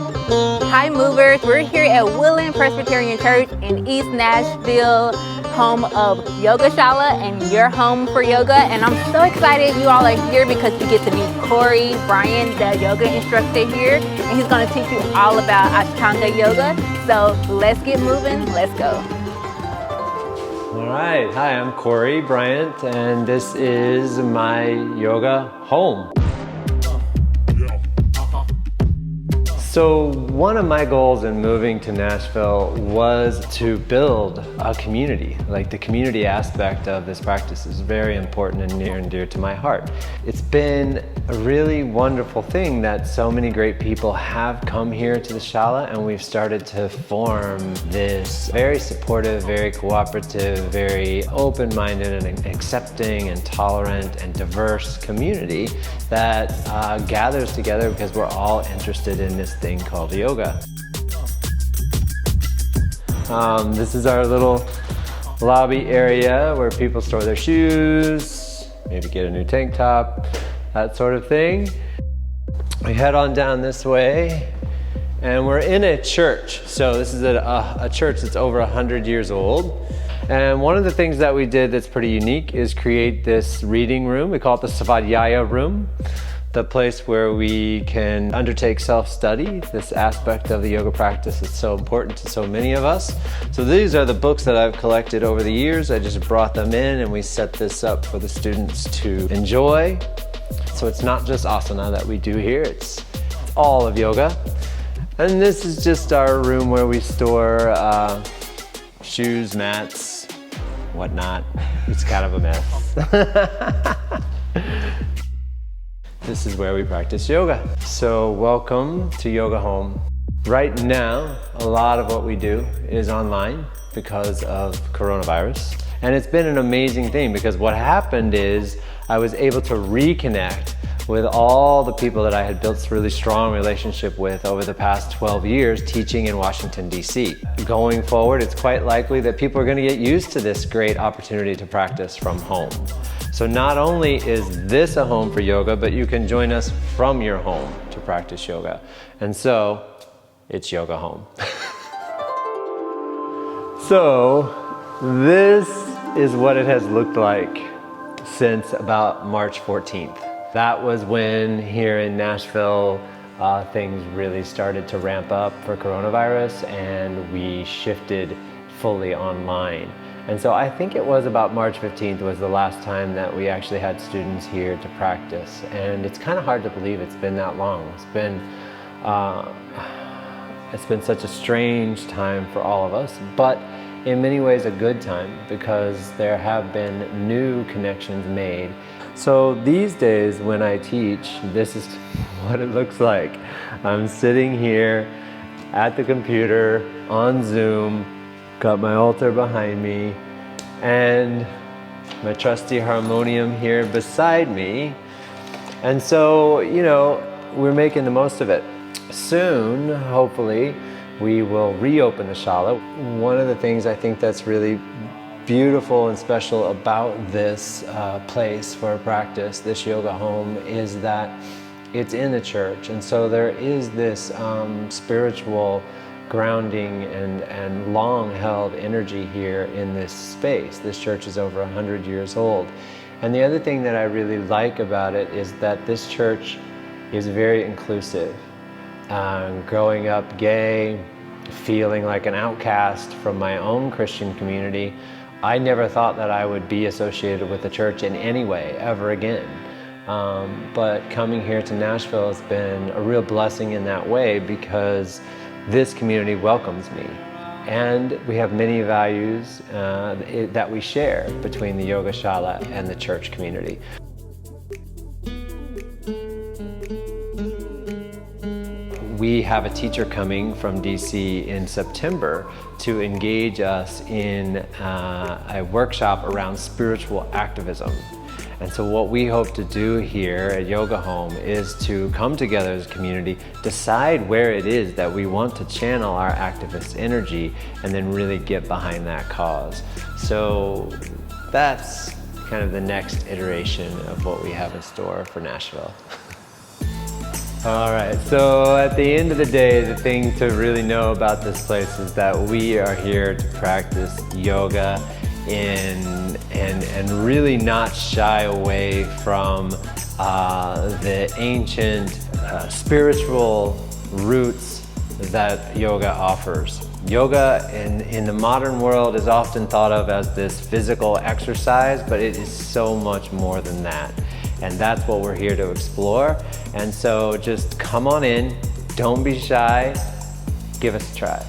Hi movers, we're here at Woodland Presbyterian Church in East Nashville, home of Yoga Shala and your home for yoga. And I'm so excited you all are here because you get to meet Corey Bryant, the yoga instructor here, and he's going to teach you all about Ashtanga yoga. So let's get moving, let's go. All right, hi, I'm Corey Bryant, and this is my yoga home. So one of my goals in moving to Nashville was to build a community. Like, the community aspect of this practice is very important and near and dear to my heart. It's been a really wonderful thing that so many great people have come here to the Shala, and we've started to form this very supportive, very cooperative, very open-minded and accepting and tolerant and diverse community that gathers together because we're all interested in this thing called yoga. This is our little lobby area where people store their shoes, maybe get a new tank top, that sort of thing. We head on down this way and we're in a church. So this is a church that's over 100 years old. And one of the things that we did that's pretty unique is create this reading room. We call it the Svadhyaya room, the place where we can undertake self-study, this aspect of the yoga practice that's so important to so many of us. So these are the books that I've collected over the years. I just brought them in and we set this up for the students to enjoy. So it's not just asana that we do here, it's all of yoga. And this is just our room where we store shoes, mats, whatnot. It's kind of a mess. This is where we practice yoga. So welcome to Yoga Home. Right now, a lot of what we do is online because of coronavirus. And it's been an amazing thing because what happened is I was able to reconnect with all the people that I had built a really strong relationship with over the past 12 years teaching in Washington, D.C. Going forward, it's quite likely that people are going to get used to this great opportunity to practice from home. So not only is this a home for yoga, but you can join us from your home to practice yoga. And so, it's Yoga Home. So, this is what it has looked like since about March 14th. That was when here in Nashville, things really started to ramp up for coronavirus and we shifted fully online. And so I think it was about March 15th was the last time that we actually had students here to practice. And it's kind of hard to believe it's been that long. It's been such a strange time for all of us, but in many ways a good time because there have been new connections made. So these days when I teach, this is what it looks like. I'm sitting here at the computer on Zoom, got my altar behind me, and my trusty harmonium here beside me. And so, you know, we're making the most of it. Soon, hopefully, we will reopen the Shala. One of the things I think that's really beautiful and special about this place for a practice, this yoga home, is that it's in the church. And so there is this spiritual grounding and long-held energy here in this space. This church is over 100 years old. And the other thing that I really like about it is that this church is very inclusive. Growing up gay, feeling like an outcast from my own Christian community, I never thought that I would be associated with the church in any way ever again. But coming here to Nashville has been a real blessing in that way because this community welcomes me. And we have many values that we share between the Yoga Shala and the church community. We have a teacher coming from DC in September to engage us in a workshop around spiritual activism. And so what we hope to do here at Yoga Home is to come together as a community, decide where it is that we want to channel our activist energy, and then really get behind that cause. So that's kind of the next iteration of what we have in store for Nashville. All right, so at the end of the day, the thing to really know about this place is that we are here to practice yoga and really not shy away from the ancient spiritual roots that yoga offers. Yoga in the modern world is often thought of as this physical exercise, but it is so much more than that. And that's what we're here to explore. And so just come on in, don't be shy, give us a try.